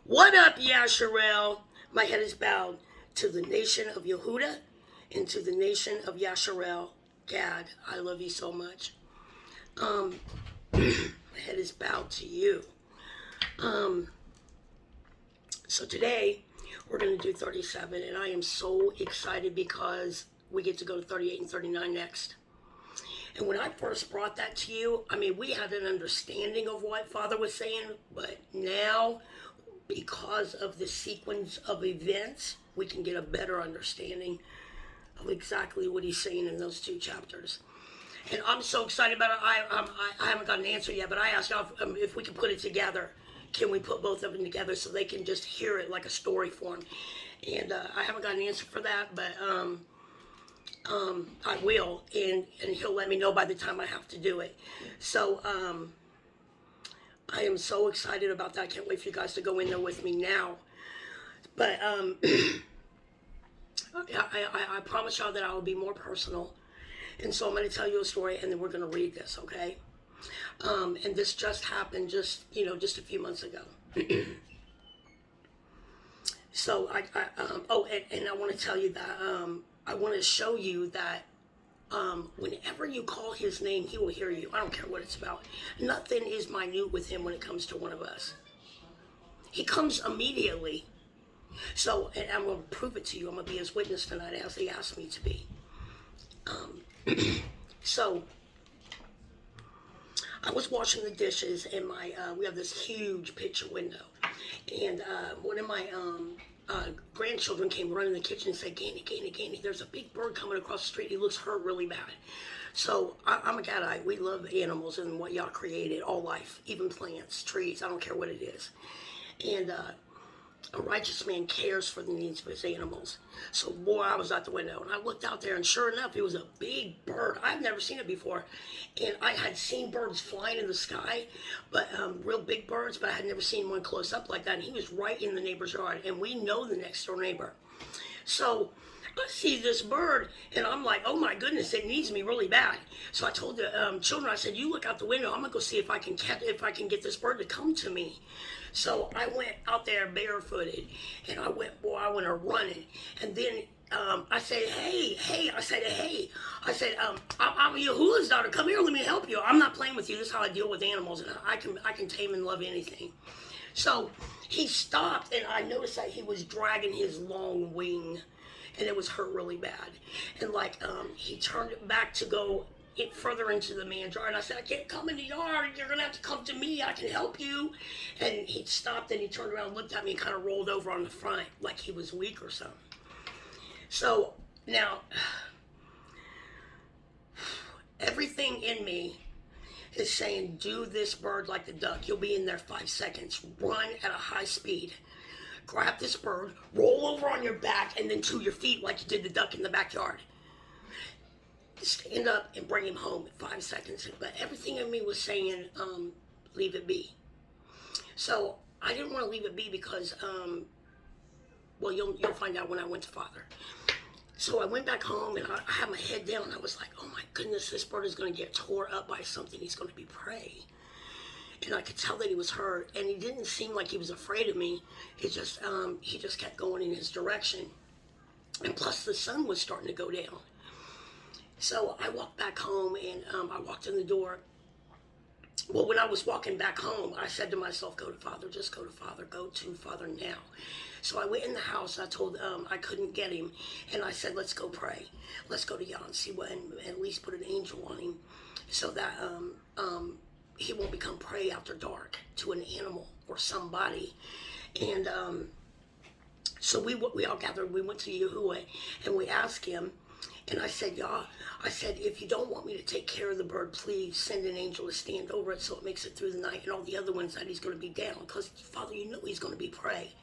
What up, Yasher'El? My head is bowed to the nation of Yahudah and to the nation of Yasher'El. Gad, I love you so much. My head is bowed to you. So today we're going to do 37, and I am so excited because we get to go to 38 and 39 next. And when I first brought that to you, I mean, we had an understanding of what Father was saying, but now, because of the sequence of events, we can get a better understanding of exactly what he's saying in those two chapters. And I'm so excited about it. I haven't got an answer yet, but I asked y'all if we can put it together. Can we put both of them together so they can just hear it like a story form? And I haven't got an answer for that, but I will, and he'll let me know by the time I have to do it. So I am so excited about that. I can't wait for you guys to go in there with me now. But I promise y'all that I will be more personal. And so I'm going to tell you a story, and then we're going to read this, okay? And this just happened just a few months ago. So and I want to tell you that I want to show you that whenever you call his name, he will hear you. I don't care what it's about. Nothing is minute with him when it comes to one of us. He comes immediately. So, and I'm going to prove it to you. I'm going to be his witness tonight as he asked me to be. So, I was washing the dishes, and we have this huge picture window. And one of my grandchildren came running in the kitchen and said, Gainey, there's a big bird coming across the street. He looks hurt really bad. So I'm a Gadite. We love animals and what y'all created, all life, even plants, trees. I don't care what it is. And a righteous man cares for the needs of his animals. So, boy, I was out the window, and I looked out there, and sure enough, it was a big bird. I've never seen it before. And I had seen birds flying in the sky, but real big birds, but I had never seen one close up like that. And he was right in the neighbor's yard, and we know the next door neighbor. So I see this bird, and I'm like, oh my goodness, it needs me really bad. So I told the children, I said, you look out the window. I'm gonna go see if I can get this bird to come to me. So I went out there barefooted, and I went running, and then I said, hey, I'm Yahuah's daughter. Come here, let me help you. I'm not playing with you. This is how I deal with animals, and I can tame and love anything. So he stopped, and I noticed that he was dragging his long wing, and it was hurt really bad. And he turned it back to go further into the man's yard, and I said, I can't come in the yard. You're gonna have to come to me. I can help you. And he stopped, and he turned around, looked at me, and kind of rolled over on the front like he was weak or something. So now, everything in me is saying, do this bird like the duck. You'll be in there 5 seconds. Run at a high speed. Grab this bird, roll over on your back, and then to your feet like you did the duck in the backyard. Stand up and bring him home in 5 seconds. But everything in me was saying, leave it be. So I didn't want to leave it be because, you'll find out when I went to Father. So I went back home, and I had my head down. I was like, oh my goodness, this bird is going to get tore up by something. He's going to be prey. And I could tell that he was hurt, and he didn't seem like he was afraid of me. He just kept going in his direction. And plus the sun was starting to go down. So I walked back home, and I walked in the door. Well, when I was walking back home, I said to myself, go to Father, just go to Father, go to Father now. So I went in the house. I told I couldn't get him, and I said, let's go pray. Let's go to Yah and see what, and at least put an angel on him so that he won't become prey after dark to an animal or somebody. And so we all gathered. We went to Yahuah, and we asked him. And I said, Yah, if you don't want me to take care of the bird, please send an angel to stand over it so it makes it through the night, and all the other ones that he's going to be down. Because, Father, you know he's going to be prey.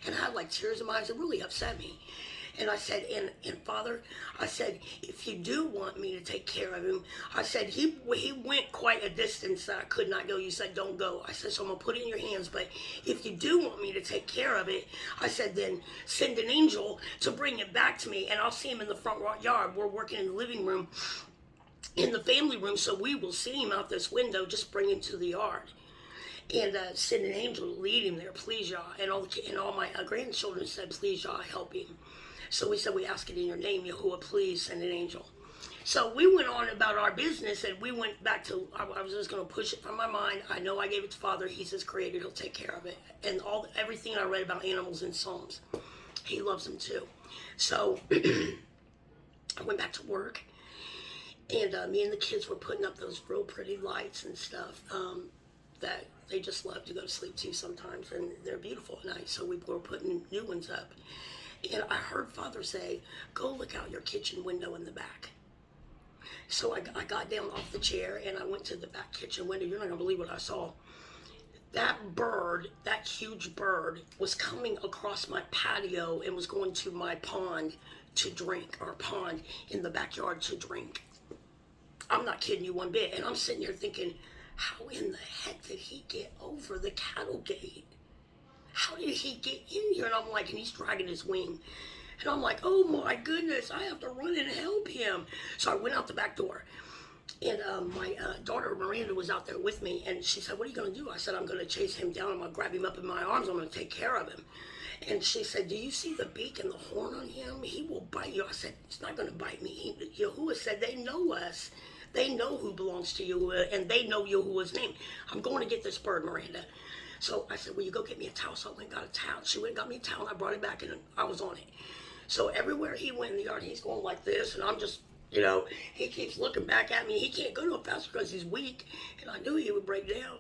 And I had tears in my eyes. It really upset me. And I said, and Father, I said, if you do want me to take care of him, I said, he went quite a distance that I could not go. You said, don't go. I said, so I'm going to put it in your hands. But if you do want me to take care of it, I said, then send an angel to bring it back to me, and I'll see him in the front yard. We're working in the living room, in the family room, so we will see him out this window. Just bring him to the yard. and send an angel to lead him there, please, Yah. And all my grandchildren said, please, Yah, help him. So we said, we ask it in your name, Yahuah, please send an angel. So we went on about our business, and we went back to, I was just going to push it from my mind. I know I gave it to Father. He's his creator. He'll take care of it. And everything I read about animals in Psalms, he loves them too. So I went back to work, and me and the kids were putting up those real pretty lights and stuff that they just love to go to sleep to sometimes, and they're beautiful at night. So we were putting new ones up. And I heard Father say, go look out your kitchen window in the back. So I got down off the chair, and I went to the back kitchen window. You're not going to believe what I saw. That bird, that huge bird, was coming across my patio and was going to my pond to drink, or pond in the backyard to drink. I'm not kidding you one bit. And I'm sitting here thinking, how in the heck did he get over the cattle gate? How did he get in here? And I'm like, and he's dragging his wing. And I'm like, oh my goodness, I have to run and help him. So I went out the back door. And my daughter, Miranda, was out there with me. And she said, what are you going to do? I said, I'm going to chase him down. I'm going to grab him up in my arms. I'm going to take care of him. And she said, do you see the beak and the horn on him? He will bite you. I said, he's not going to bite me. Yahuah said, they know us. They know who belongs to Yahuah, and they know Yahuah's name. I'm going to get this bird, Miranda. So I said, will you go get me a towel? So I went and got a towel. She went and got me a towel, and I brought it back, and I was on it. So everywhere he went in the yard, he's going like this, and I'm just, he keeps looking back at me. He can't go no faster because he's weak, and I knew he would break down.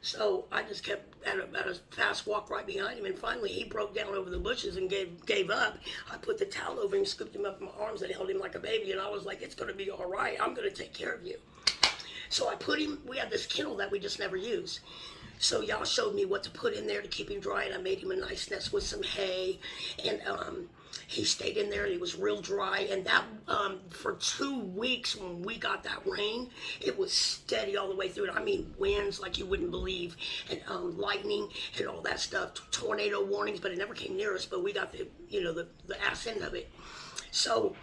So I just kept at a fast walk right behind him, and finally he broke down over the bushes and gave up. I put the towel over him, scooped him up in my arms, and held him like a baby, and I was like, it's going to be all right. I'm going to take care of you. So I put him, we had this kennel that we just never used. So y'all showed me what to put in there to keep him dry, and I made him a nice nest with some hay, and he stayed in there, and he was real dry. And that for 2 weeks, when we got that rain, it was steady all the way through. I mean, winds like you wouldn't believe, and lightning and all that stuff, tornado warnings, but it never came near us. But we got the ass end of it. So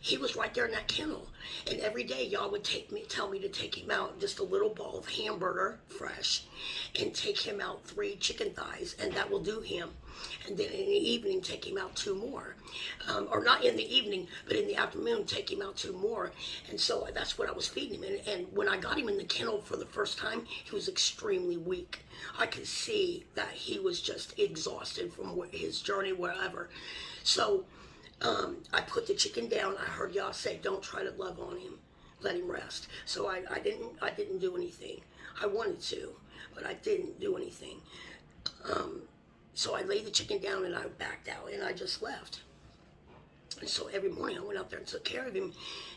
he was right there in that kennel, and every day y'all would tell me to take him out just a little ball of hamburger fresh, and take him out 3 chicken thighs, and that will do him. And then in the evening, take him out 2 more, or not in the evening, but in the afternoon, take him out 2 more. And so that's what I was feeding him. And when I got him in the kennel for the first time, he was extremely weak. I could see that he was just exhausted from his journey wherever. So I put the chicken down. I heard y'all say, don't try to love on him. Let him rest. So I didn't do anything. I wanted to, but I didn't do anything. So I laid the chicken down, and I backed out, and I just left. And so every morning I went out there and took care of him.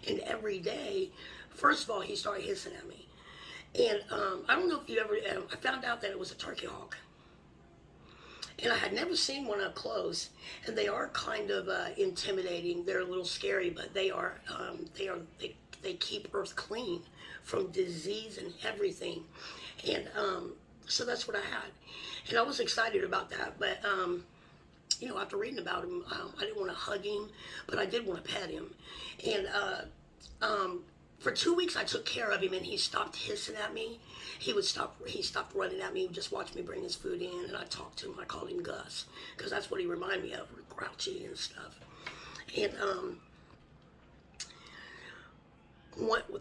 And every day, first of all, he started hissing at me. And I don't know if you ever, I found out that it was a turkey hawk. And I had never seen one up close, and they are kind of intimidating. They're a little scary, but they keep Earth clean from disease and everything. And so that's what I had, and I was excited about that. But after reading about him, I didn't want to hug him, but I did want to pet him. And for 2 weeks, I took care of him, and he stopped hissing at me. He stopped running at me. He would just watch me bring his food in, and I talked to him. I called him Gus, because that's what he reminded me of, grouchy and stuff. And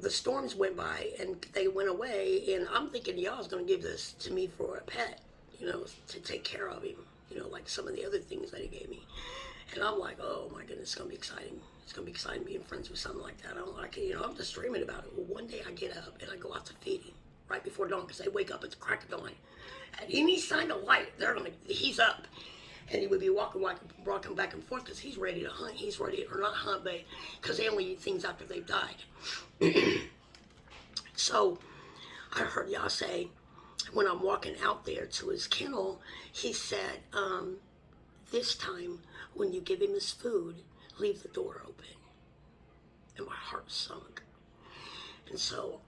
the storms went by, and they went away, and I'm thinking y'all's going to give this to me for a pet, to take care of him, like some of the other things that he gave me. And I'm like, oh my goodness, it's going to be exciting. It's going to be exciting being friends with something like that. I'm just dreaming about it. Well, one day I get up, and I go out to feed him right before dawn, because they wake up at the crack of dawn. At any sign of light, he's up. And he would be walking back and forth, because he's ready to hunt. He's ready, or not hunt, but because they only eat things after they've died. So I heard y'all say, when I'm walking out there to his kennel, he said, this time when you give him his food, leave the door open. And my heart sunk. And so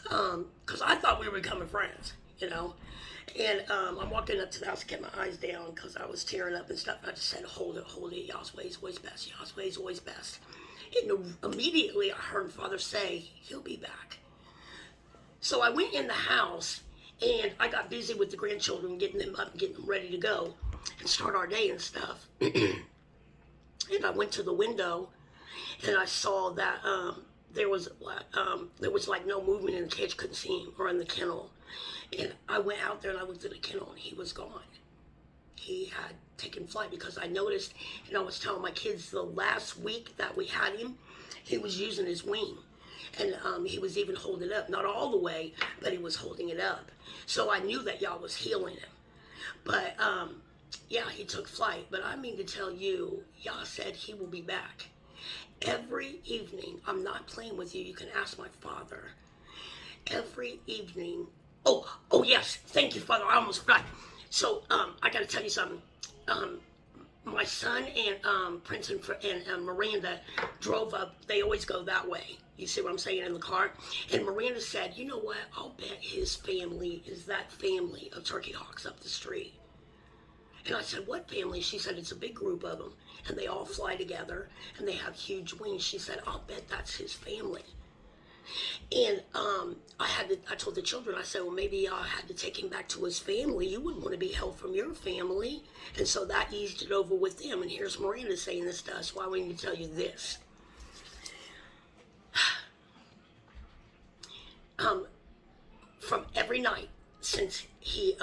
because I thought we were becoming friends, And I'm walking up to the house, kept my eyes down because I was tearing up and stuff. And I just said, hold it. Y'all's way is always best. Y'all's way is always best. And immediately I heard Father say, he'll be back. So I went in the house, and I got busy with the grandchildren, getting them up and getting them ready to go and start our day and stuff. And I went to the window, and I saw that there was like no movement in the cage, couldn't see him, or in the kennel. And I went out there and I looked at the kennel, and he was gone. He had taken flight, because I noticed, and I was telling my kids the last week that we had him, he was using his wing. And he was even holding it up, not all the way, but he was holding it up. So I knew that y'all was healing him. But yeah, he took flight. But I mean to tell you, Yah said he will be back. Every evening, I'm not playing with you. You can ask my father. Every evening. Oh yes. Thank you, Father. I almost forgot. So I got to tell you something. My son and Prince and Miranda drove up. They always go that way. You see what I'm saying, in the car? And Miranda said, you know what? I'll bet his family is that family of turkey hawks up the street. And I said, what family? She said, it's a big group of them. And they all fly together. And they have huge wings. She said, I'll bet that's his family. And I told the children, I said, well, maybe I had to take him back to his family. You wouldn't want to be held from your family. And so that eased it over with them. And here's Miranda saying this to us. Why wouldn't you tell you this? From every night since he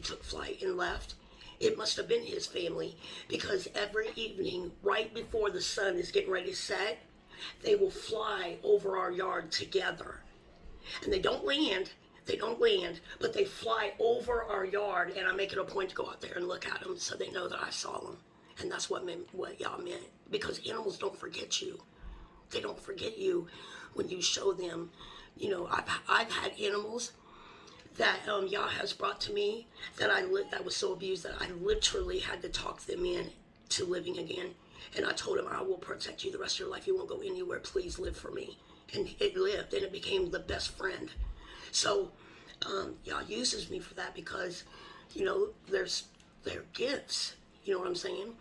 took flight and left, it must have been his family, because every evening, right before the sun is getting ready to set, they will fly over our yard together. And they don't land, but they fly over our yard, and I make it a point to go out there and look at them so they know that I saw them. And that's what y'all meant, because animals don't forget you. They don't forget you when you show them. You know, I've had animals that Yah has brought to me that was so abused that I literally had to talk them in to living again. And I told him, I will protect you the rest of your life. You won't go anywhere. Please live for me. And it lived, and it became the best friend. So Yah uses me for that, because, you know, they're gifts. You know what I'm saying?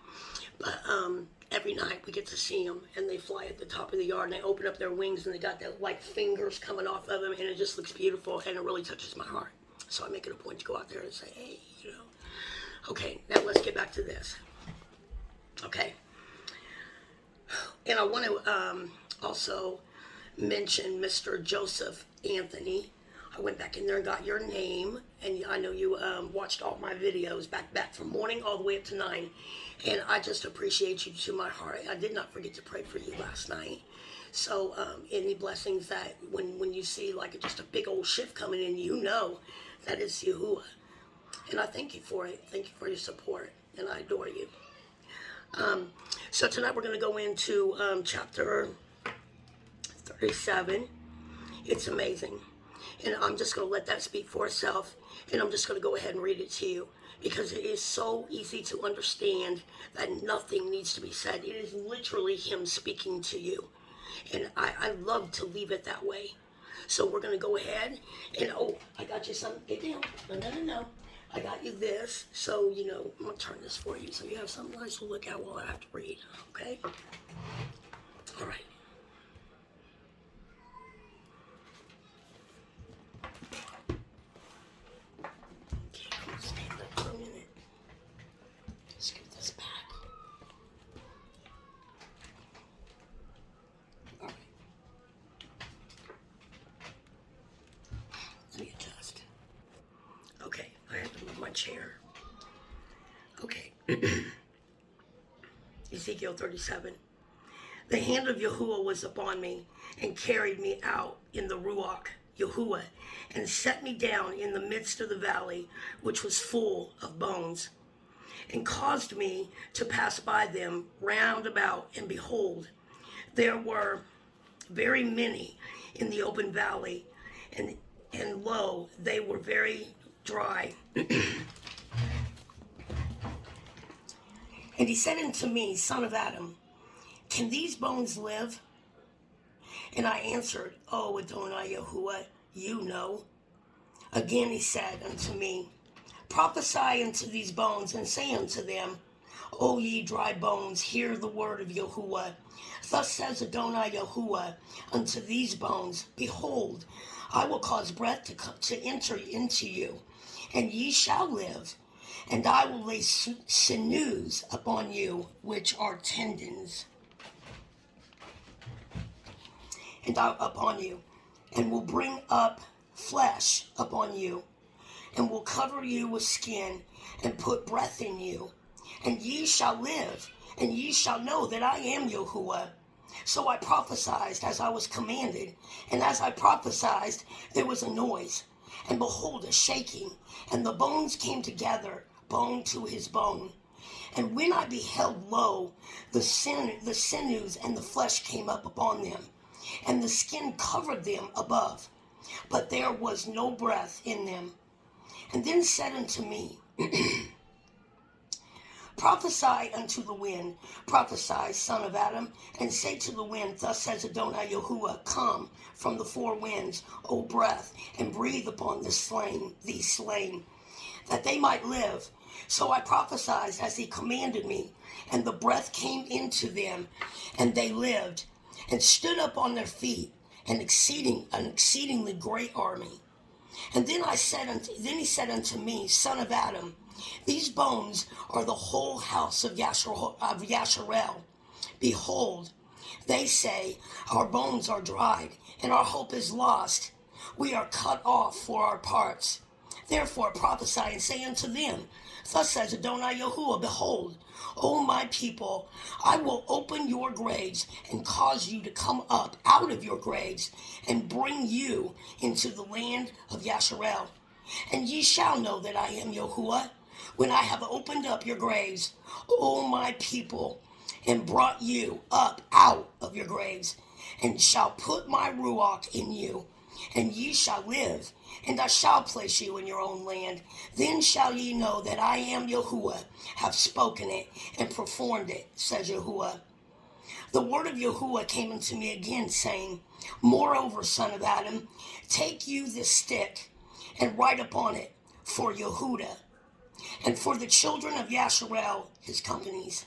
But every night we get to see them, and they fly at the top of the yard, and they open up their wings, and they got that like fingers coming off of them, and it just looks beautiful, and it really touches my heart. So I make it a point to go out there and say, hey, you know. Okay, now let's get back to this. Okay. And I want to also mention Mr. Joseph Anthony. I went back in there and got your name, and I know you watched all my videos back from morning all the way up to 9, and I just appreciate you to my heart. I did not forget to pray for you last night. So any blessings that when you see like just a big old shift coming in, you know that it's Yahuah. And I thank you for it. Thank you for your support, and I adore you. So tonight we're going to go into chapter 37. It's amazing. And I'm just going to let that speak for itself. And I'm just going to go ahead and read it to you, because it is so easy to understand that nothing needs to be said. It is literally him speaking to you. And I love to leave it that way. So we're going to go ahead. And, I got you something. Get down. No. I got you this. So, you know, I'm going to turn this for you, so you have something nice to look at while I have to read. Okay? All right. Stand up for a minute. Scoot this back. All right. Let me adjust. Okay, I have to move my chair. Okay. Ezekiel 37. The hand of Yahuah was upon me, and carried me out in the Ruach, Yahuah, and set me down in the midst of the valley, which was full of bones, and caused me to pass by them round about, and behold, there were very many in the open valley, and lo, they were very dry. And he said unto me, Son of Adam, can these bones live? And I answered, O Adonai Yahuah, you know. Again he said unto me, Prophesy unto these bones, and say unto them, O ye dry bones, hear the word of Yahuah. Thus says Adonai Yahuah unto these bones, Behold, I will cause breath to enter into you, and ye shall live. And I will lay sinews upon you, which are tendons, upon you, and will bring up flesh upon you, and will cover you with skin, and put breath in you. And ye shall live, and ye shall know that I am Yahuah. So I prophesied as I was commanded, and as I prophesied, there was a noise, and behold, a shaking, and the bones came together, bone to his bone. And when I beheld, lo, the sinews and the flesh came up upon them, and the skin covered them above, but there was no breath in them. And then said unto me, Prophesy unto the wind, prophesy, son of Adam, and say to the wind, Thus says Adonai Yahuah, Come from the four winds, O breath, and breathe upon these slain, that they might live. So I prophesied as he commanded me, and the breath came into them, and they lived, and stood up on their feet, an exceedingly great army. And then he said unto me, Son of Adam, these bones are the whole house of Yasher'El. Behold, they say, Our bones are dried, and our hope is lost. We are cut off for our parts. Therefore prophesy and say unto them, Thus says Adonai Yahuah, Behold, O my people, I will open your graves and cause you to come up out of your graves and bring you into the land of Yasher'El. And ye shall know that I am Yahuah, when I have opened up your graves, O my people, and brought you up out of your graves, and shall put my ruach in you, and ye shall live, and I shall place you in your own land. Then shall ye know that I am Yahuah, have spoken it, and performed it, says Yahuah. The word of Yahuah came unto me again, saying, Moreover, son of Adam, take you this stick, and write upon it, for Yehudah, and for the children of Yasher'El, his companions.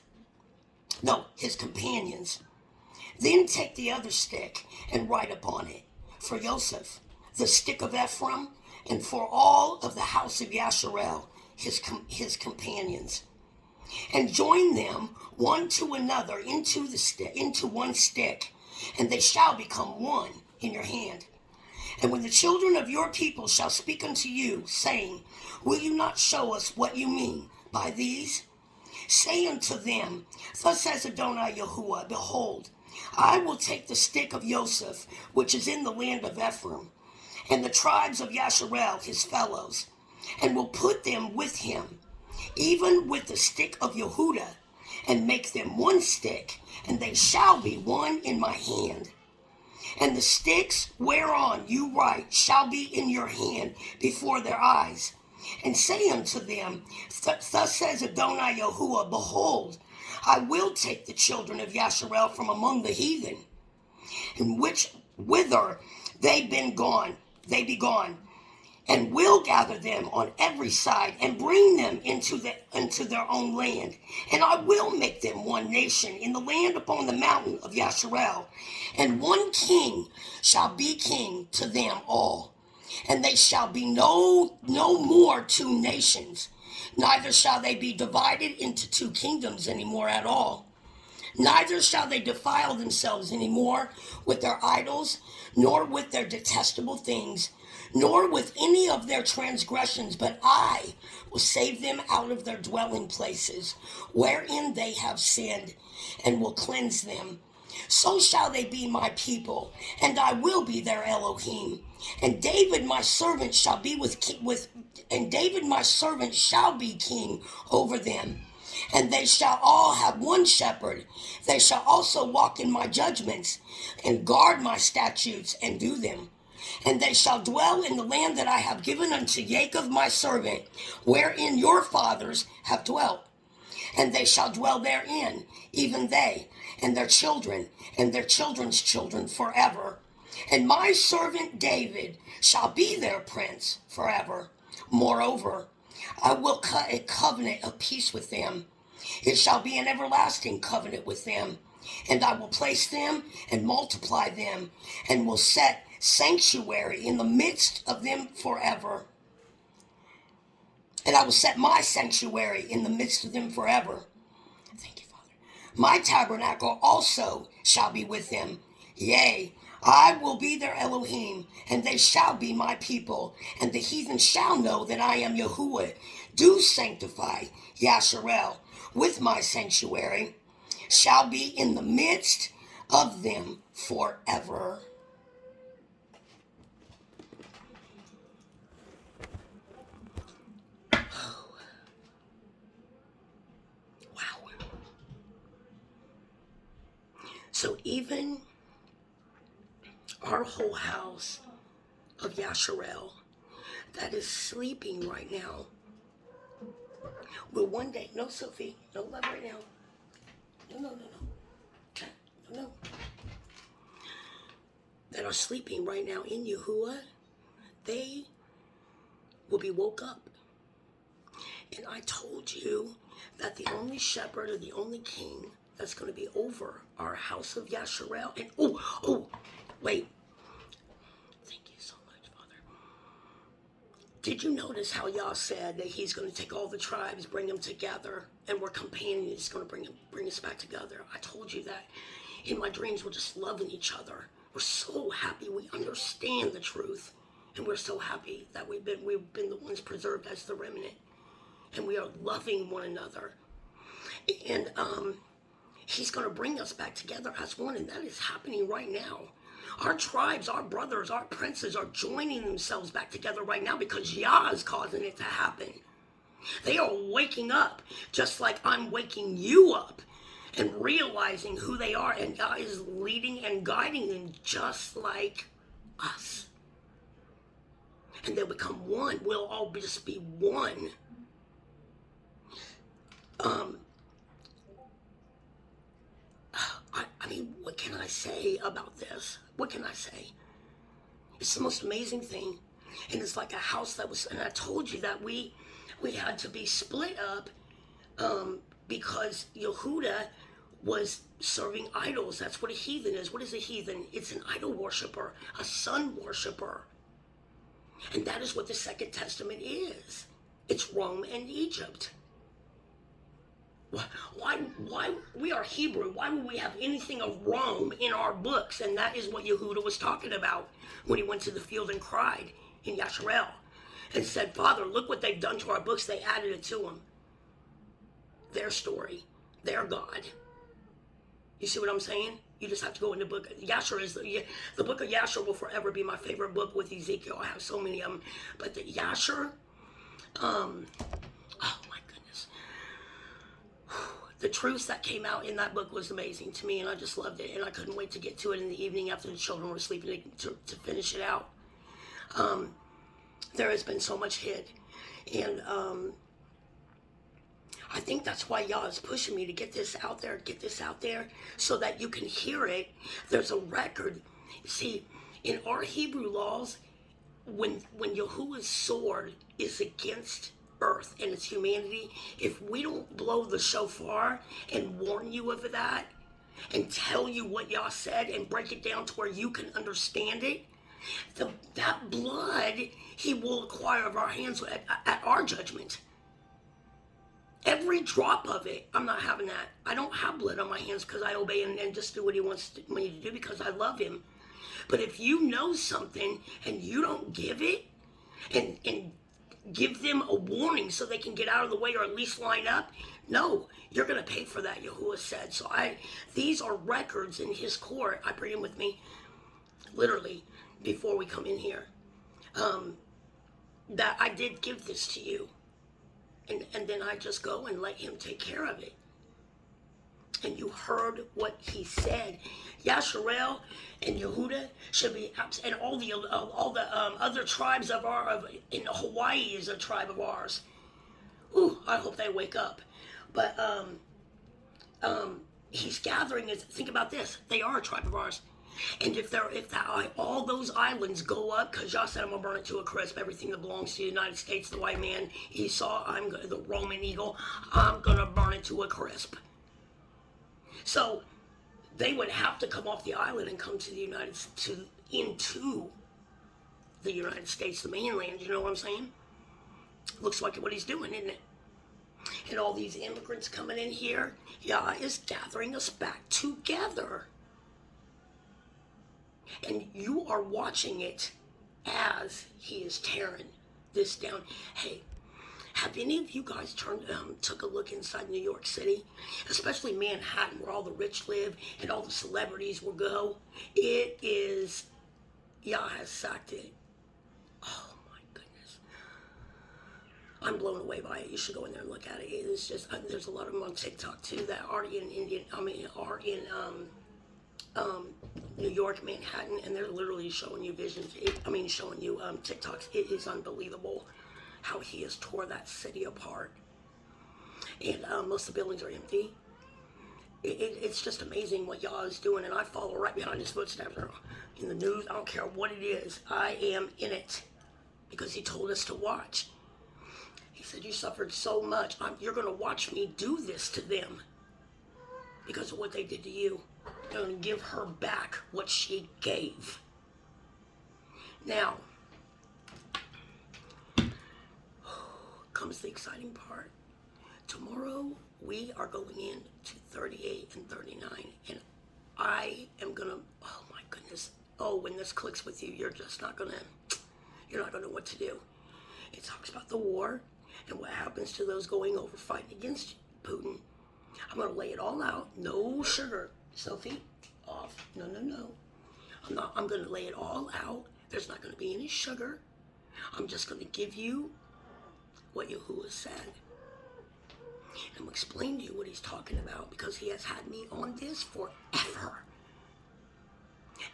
Then take the other stick, and write upon it, for Joseph, the stick of Ephraim, and for all of the house of Yasher'El, his companions. And join them one to another into one stick, and they shall become one in your hand. And when the children of your people shall speak unto you, saying, Will you not show us what you mean by these? Say unto them, Thus says Adonai Yahuah, Behold, I will take the stick of Joseph, which is in the land of Ephraim, and the tribes of Yasher'El, his fellows, and will put them with him, even with the stick of Yehudah, and make them one stick, and they shall be one in my hand. And the sticks whereon you write shall be in your hand before their eyes. And say unto them, Thus says Adonai Yahuah, Behold, I will take the children of Yasher'El from among the heathen, and whither they be gone, and will gather them on every side, and bring them into their own land. And I will make them one nation in the land upon the mountain of Yasher'El, and one king shall be king to them all. And they shall be no more two nations, neither shall they be divided into two kingdoms anymore at all. Neither shall they defile themselves anymore with their idols, nor with their detestable things, nor with any of their transgressions, but I will save them out of their dwelling places, wherein they have sinned, and will cleanse them. So shall they be my people, and I will be their Elohim. And David my servant shall be king over them. And they shall all have one shepherd. They shall also walk in my judgments, and guard my statutes, and do them. And they shall dwell in the land that I have given unto Jacob my servant, wherein your fathers have dwelt. And they shall dwell therein, even they, and their children, and their children's children forever. And my servant David shall be their prince forever. Moreover, I will cut a covenant of peace with them. It shall be an everlasting covenant with them. And I will place them and multiply them, and will set sanctuary in the midst of them forever. And I will set my sanctuary in the midst of them forever. Thank you, Father. My tabernacle also shall be with them. Yea, I will be their Elohim, and they shall be my people, and the heathen shall know that I am Yahuah. Do sanctify Yasher'El with my sanctuary, shall be in the midst of them forever. Oh. Wow. So even our whole house of Yasher'El that is sleeping right now will one day, no, Sophie, no love right now. No. Okay, no. That are sleeping right now in Yahuah, they will be woke up. And I told you that the only shepherd or the only king that's going to be over our house of Yasher'El, and wait. Thank you so much, Father. Did you notice how Yah said that he's going to take all the tribes, bring them together, and we're companions, he's going to bring us back together? I told you that in my dreams we're just loving each other. We're so happy we understand the truth, and we're so happy that we've been the ones preserved as the remnant, and we are loving one another. And he's going to bring us back together as one, and that is happening right now. Our tribes, our brothers, our princes are joining themselves back together right now because Yah is causing it to happen. They are waking up just like I'm waking you up and realizing who they are, and Yah is leading and guiding them just like us. And they'll become one. We'll all just be one. I mean, what can I say about this? What can I say? It's the most amazing thing. And it's like a house that was, and I told you that we had to be split up because Yehuda was serving idols. That's what a heathen is. What is a heathen? It's an idol worshiper, a sun worshiper. And that is what the Second Testament is. It's Rome and Egypt. Why we are Hebrew? Why would we have anything of Rome in our books? And that is what Yehuda was talking about when he went to the field and cried in Yasher'El and said, Father, look what they've done to our books. They added it to them. Their story, their God. You see what I'm saying? You just have to go in the book. Yasher is the book of Yasher will forever be my favorite book with Ezekiel. I have so many of them. But the Yasher, oh my goodness. The truths that came out in that book was amazing to me, and I just loved it. And I couldn't wait to get to it in the evening after the children were sleeping to finish it out. There has been so much hid. And I think that's why Yah is pushing me to get this out there, so that you can hear it. There's a record. See, in our Hebrew laws, when Yahuwah's sword is against earth and its humanity, if we don't blow the shofar and warn you of that and tell you what Yah said and break it down to where you can understand it, that blood he will acquire of our hands at our judgment. Every drop of it, I'm not having that. I don't have blood on my hands because I obey and just do what he wants me to do because I love him. But if you know something and you don't give it and give them a warning so they can get out of the way or at least line up, no, you're going to pay for that, Yahuwah said. So these are records in his court. I bring him with me, literally, before we come in here, that I did give this to you. And then I just go and let him take care of it. And you heard what he said. Yasher'El and Yehuda should be, and all the other tribes in Hawaii is a tribe of ours. Ooh, I hope they wake up. But he's gathering. Think about this. They are a tribe of ours. And if all those islands go up, because Yah said I'm going to burn it to a crisp, everything that belongs to the United States, the white man, Esau, the Roman eagle, I'm going to burn it to a crisp. So they would have to come off the island and come to into the United States, the mainland, you know what I'm saying? Looks like what he's doing, isn't it? And all these immigrants coming in here, Yah is gathering us back together. And you are watching it as he is tearing this down. Hey, have any of you guys took a look inside New York City, especially Manhattan, where all the rich live and all the celebrities will go? It is, Yah has sacked it. Oh my goodness, I'm blown away by it. You should go in there and look at it. It is just, there's a lot of them on TikTok too that are in New York, Manhattan, and they're literally showing you visions. Showing you TikToks. It is unbelievable how he has tore that city apart. And most of the buildings are empty. It's just amazing what Yah is doing, and I follow right behind his footsteps. In the news, I don't care what it is. I am in it because he told us to watch. He said, you suffered so much. You're going to watch me do this to them because of what they did to you. They're going to give her back what she gave. Now, comes the exciting part. Tomorrow, we are going in to 38 and 39. And I am going to, oh my goodness. Oh, when this clicks with you, you're not going to know what to do. It talks about the war and what happens to those going over fighting against Putin. I'm going to lay it all out. No sugar. Sophie, off. No. I'm going to lay it all out. There's not going to be any sugar. I'm just going to give you what Yahuah said. And I'm going to explain to you what he's talking about because he has had me on this forever.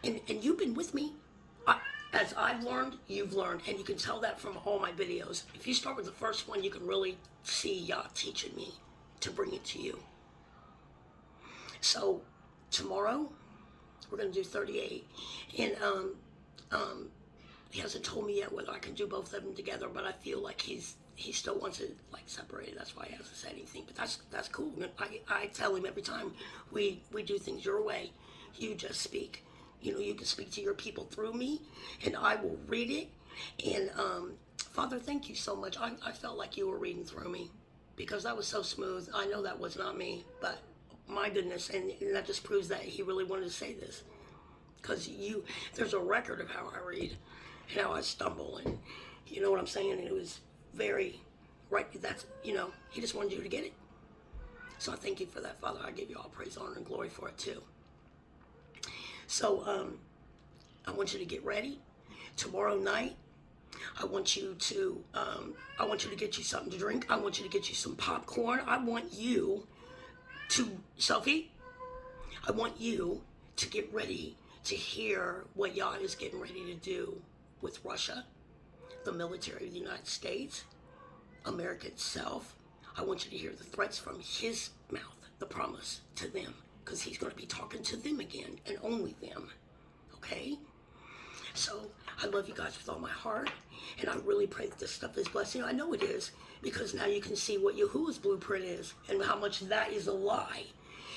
And you've been with me. As I've learned, you've learned. And you can tell that from all my videos. If you start with the first one, you can really see Yah teaching me to bring it to you. So, tomorrow, we're going to do 38. And he hasn't told me yet whether I can do both of them together, but I feel like he still wants it separated. That's why he hasn't said anything. But that's cool. I tell him every time we do things your way, you just speak. You can speak to your people through me, and I will read it. And Father, thank you so much. I felt like you were reading through me because that was so smooth. I know that was not me, but my goodness, and that just proves that he really wanted to say this. Because there's a record of how I read and how I stumble, and you know what I'm saying? And it was very right. He just wanted you to get it. So I thank you for that, Father. I give you all praise, honor, and glory for it too. So I want you to get ready. Tomorrow night, I want you to get you something to drink. I want you to get you some popcorn. I want you to, Sophie, I want you to get ready to hear what Yah is getting ready to do with Russia, the military of the United States, America itself. I want you to hear the threats from his mouth, the promise to them, because he's going to be talking to them again, and only them, okay? So, I love you guys with all my heart, and I really pray that this stuff is blessing. I know it is, because now you can see what Yahuah's blueprint is, and how much that is a lie,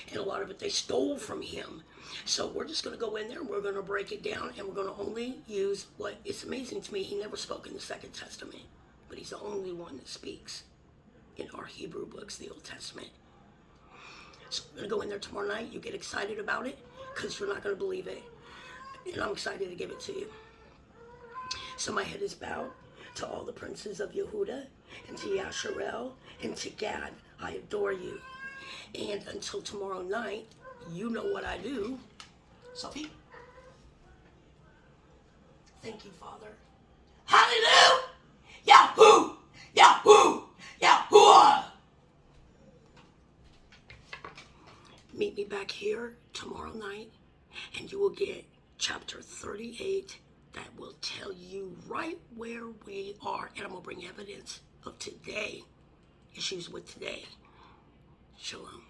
and a lot of it they stole from him. So we're just going to go in there, and we're going to break it down, and we're going to only use what, it's amazing to me, he never spoke in the Second Testament, but he's the only one that speaks in our Hebrew books, the Old Testament. So we're going to go in there tomorrow night. You get excited about it because you're not going to believe it. And I'm excited to give it to you. So my head is bowed to all the princes of Yehuda and to Yasher'El and to Gad. I adore you. And until tomorrow night, you know what I do. Sophie? Thank you, Father. Hallelujah! Yahoo! Yahoo! Yahuah! Meet me back here tomorrow night, and you will get chapter 38 that will tell you right where we are. And I'm going to bring evidence of today, issues with today. Shalom.